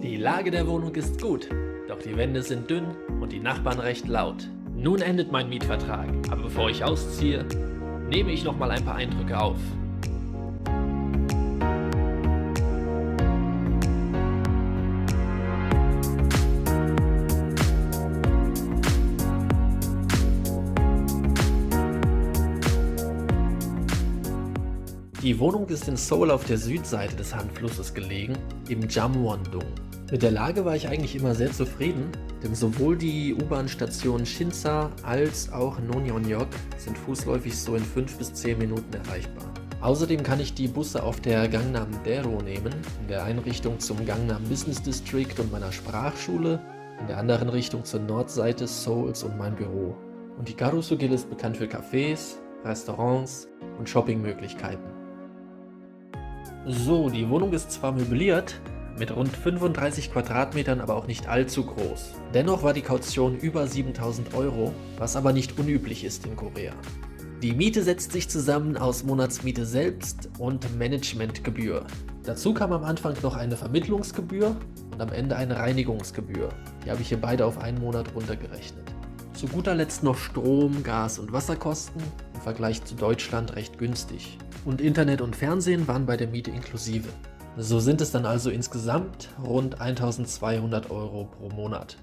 Die Lage der Wohnung ist gut, doch die Wände sind dünn und die Nachbarn recht laut. Nun endet mein Mietvertrag, aber bevor ich ausziehe, nehme ich noch mal ein paar Eindrücke auf. Die Wohnung ist in Seoul auf der Südseite des Han-Flusses gelegen, im Jamwon-dong. Mit der Lage war ich eigentlich immer sehr zufrieden, denn sowohl die U-Bahn-Station Shinsa als auch Nonyeonyeok sind fußläufig so in 5 bis 10 Minuten erreichbar. Außerdem kann ich die Busse auf der Gangnam-daero nehmen, in der einen Richtung zum Gangnam Business District und meiner Sprachschule, in der anderen Richtung zur Nordseite Seouls und mein Büro. Und die Garusu-gil ist bekannt für Cafés, Restaurants und Shoppingmöglichkeiten. So, die Wohnung ist zwar möbliert, mit rund 35 Quadratmetern aber auch nicht allzu groß. Dennoch war die Kaution über 7.000 €, was aber nicht unüblich ist in Korea. Die Miete setzt sich zusammen aus Monatsmiete selbst und Managementgebühr. Dazu kam am Anfang noch eine Vermittlungsgebühr und am Ende eine Reinigungsgebühr. Die habe ich hier beide auf einen Monat runtergerechnet. Zu guter Letzt noch Strom, Gas und Wasserkosten, im Vergleich zu Deutschland recht günstig. Und Internet und Fernsehen waren bei der Miete inklusive. So sind es dann also insgesamt rund 1.200 € pro Monat.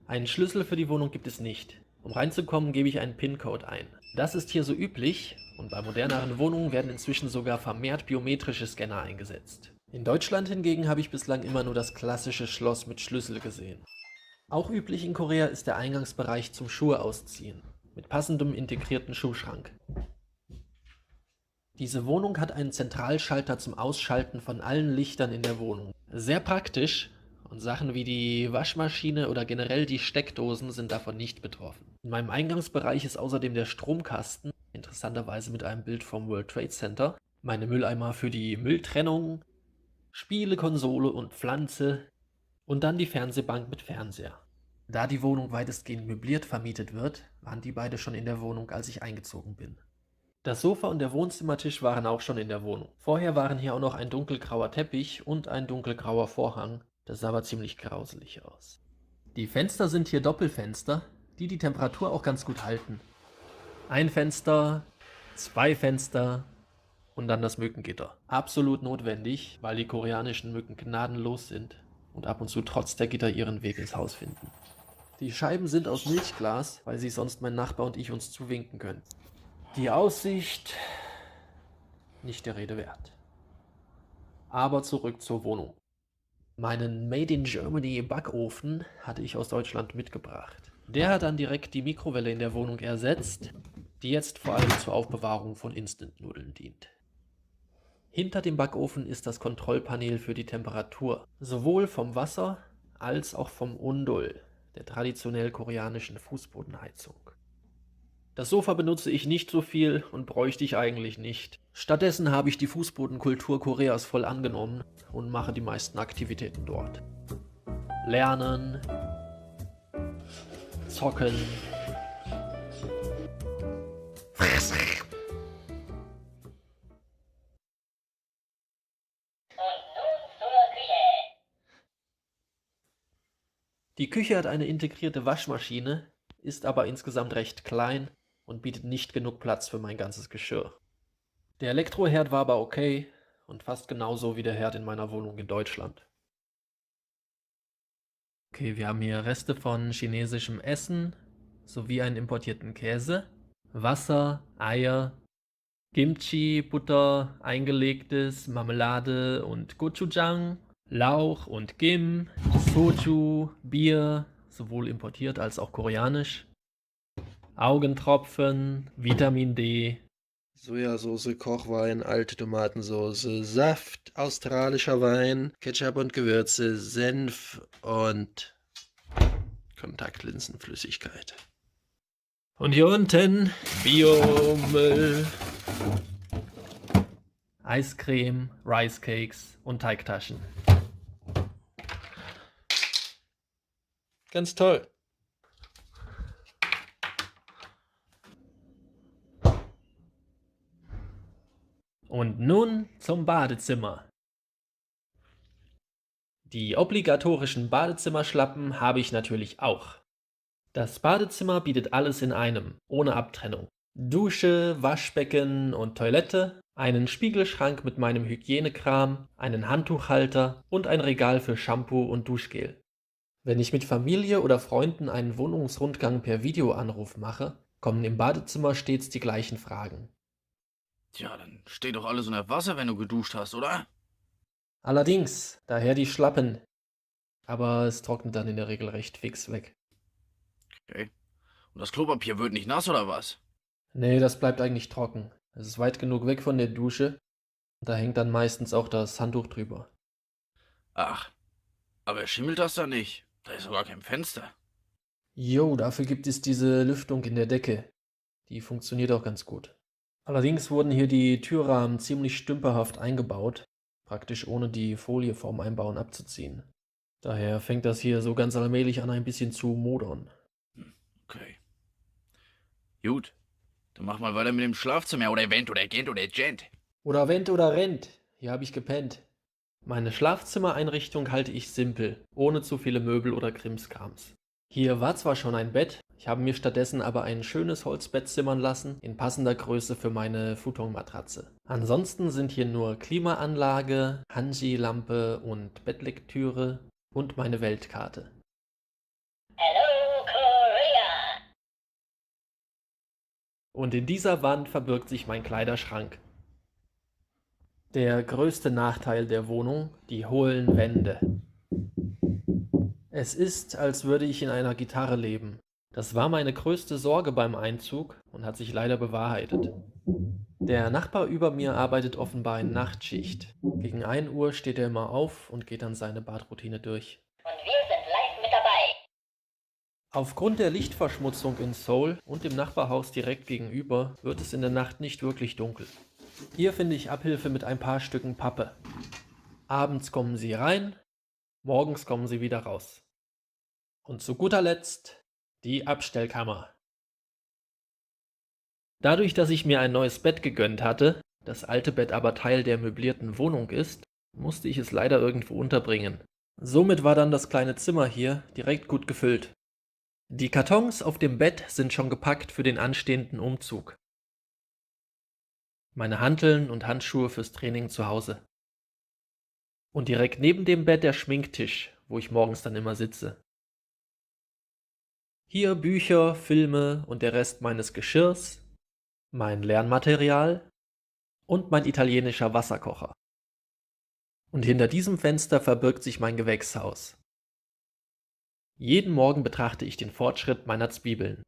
Einen Schlüssel für die Wohnung gibt es nicht. Um reinzukommen, gebe ich einen PIN-Code ein. Das ist hier so üblich und bei moderneren Wohnungen werden inzwischen sogar vermehrt biometrische Scanner eingesetzt. In Deutschland hingegen habe ich bislang immer nur das klassische Schloss mit Schlüssel gesehen. Auch üblich in Korea ist der Eingangsbereich zum Schuhe ausziehen, mit passendem integrierten Schuhschrank. Diese Wohnung hat einen Zentralschalter zum Ausschalten von allen Lichtern in der Wohnung. Sehr praktisch und Sachen wie die Waschmaschine oder generell die Steckdosen sind davon nicht betroffen. In meinem Eingangsbereich ist außerdem der Stromkasten, interessanterweise mit einem Bild vom World Trade Center, meine Mülleimer für die Mülltrennung, Spielekonsole und Pflanze und dann die Fernsehbank mit Fernseher. Da die Wohnung weitestgehend möbliert vermietet wird, waren die beide schon in der Wohnung, als ich eingezogen bin. Das Sofa und der Wohnzimmertisch waren auch schon in der Wohnung. Vorher waren hier auch noch ein dunkelgrauer Teppich und ein dunkelgrauer Vorhang. Das sah aber ziemlich grauselig aus. Die Fenster sind hier Doppelfenster, die die Temperatur auch ganz gut halten. Ein Fenster, 2 Fenster und dann das Mückengitter. Absolut notwendig, weil die koreanischen Mücken gnadenlos sind und ab und zu trotz der Gitter ihren Weg ins Haus finden. Die Scheiben sind aus Milchglas, weil sie sonst mein Nachbar und ich uns zuwinken können. Die Aussicht nicht der Rede wert. Aber zurück zur Wohnung. Meinen Made in Germany Backofen hatte ich aus Deutschland mitgebracht. Der hat dann direkt die Mikrowelle in der Wohnung ersetzt, die jetzt vor allem zur Aufbewahrung von Instant-Nudeln dient. Hinter dem Backofen ist das Kontrollpanel für die Temperatur, sowohl vom Wasser als auch vom Undol, der traditionell koreanischen Fußbodenheizung. Das Sofa benutze ich nicht so viel und bräuchte ich eigentlich nicht. Stattdessen habe ich die Fußbodenkultur Koreas voll angenommen und mache die meisten Aktivitäten dort. Lernen, zocken, Die Küche hat eine integrierte Waschmaschine, ist aber insgesamt recht klein und bietet nicht genug Platz für mein ganzes Geschirr. Der Elektroherd war aber okay und fast genauso wie der Herd in meiner Wohnung in Deutschland. Okay, wir haben hier Reste von chinesischem Essen sowie einen importierten Käse, Wasser, Eier, Kimchi, Butter, eingelegtes, Marmelade und Gochujang, Lauch und Gim, Soju, Bier, sowohl importiert als auch koreanisch, Augentropfen, Vitamin D, Sojasauce, Kochwein, alte Tomatensauce, Saft, australischer Wein, Ketchup und Gewürze, Senf und Kontaktlinsenflüssigkeit. und hier unten Biomüll, Eiscreme, Rice Cakes und Teigtaschen. Ganz toll. Und nun zum Badezimmer. Die obligatorischen Badezimmerschlappen habe ich natürlich auch. Das Badezimmer bietet alles in einem, ohne Abtrennung. Dusche, Waschbecken und Toilette, einen Spiegelschrank mit meinem Hygienekram, einen Handtuchhalter und ein Regal für Shampoo und Duschgel. Wenn ich mit Familie oder Freunden einen Wohnungsrundgang per Videoanruf mache, kommen im Badezimmer stets die gleichen Fragen. Tja, dann steht doch alles unter Wasser, wenn du geduscht hast, oder? Allerdings, daher die Schlappen. Aber es trocknet dann in der Regel recht fix weg. Okay. Und das Klopapier wird nicht nass, oder was? Nee, das bleibt eigentlich trocken. Es ist weit genug weg von der Dusche. Und da hängt dann meistens auch das Handtuch drüber. Ach, aber schimmelt das da nicht? Da ist sogar kein Fenster. Jo, dafür gibt es diese Lüftung in der Decke. Die funktioniert auch ganz gut. Allerdings wurden hier die Türrahmen ziemlich stümperhaft eingebaut, praktisch ohne die Folie vorm Einbauen abzuziehen. Daher fängt das hier so ganz allmählich an, ein bisschen zu modern. Okay. Gut, dann mach mal weiter mit dem Schlafzimmer oder Event oder Gent oder Gent. Oder Wendt oder rennt. Hier habe ich gepennt. Meine Schlafzimmereinrichtung halte ich simpel, ohne zu viele Möbel oder Krimskrams. Hier war zwar schon ein Bett, ich habe mir stattdessen aber ein schönes Holzbett zimmern lassen, in passender Größe für meine Futonmatratze. Ansonsten sind hier nur Klimaanlage, Hanji-Lampe und Bettlektüre und meine Weltkarte. Hello, Korea! Und in dieser Wand verbirgt sich mein Kleiderschrank. Der größte Nachteil der Wohnung, die hohlen Wände. Es ist, als würde ich in einer Gitarre leben. Das war meine größte Sorge beim Einzug und hat sich leider bewahrheitet. Der Nachbar über mir arbeitet offenbar in Nachtschicht. Gegen 1 Uhr steht er immer auf und geht dann seine Badroutine durch. Und wir sind live mit dabei. Aufgrund der Lichtverschmutzung in Seoul und dem Nachbarhaus direkt gegenüber wird es in der Nacht nicht wirklich dunkel. Hier finde ich Abhilfe mit ein paar Stücken Pappe. Abends kommen sie rein, morgens kommen sie wieder raus. Und zu guter Letzt die Abstellkammer. Dadurch, dass ich mir ein neues Bett gegönnt hatte, das alte Bett aber Teil der möblierten Wohnung ist, musste ich es leider irgendwo unterbringen. Somit war dann das kleine Zimmer hier direkt gut gefüllt. Die Kartons auf dem Bett sind schon gepackt für den anstehenden Umzug. Meine Hanteln und Handschuhe fürs Training zu Hause. Und direkt neben dem Bett der Schminktisch, wo ich morgens dann immer sitze. Hier Bücher, Filme und der Rest meines Geschirrs, mein Lernmaterial und mein italienischer Wasserkocher. Und hinter diesem Fenster verbirgt sich mein Gewächshaus. Jeden Morgen betrachte ich den Fortschritt meiner Zwiebeln.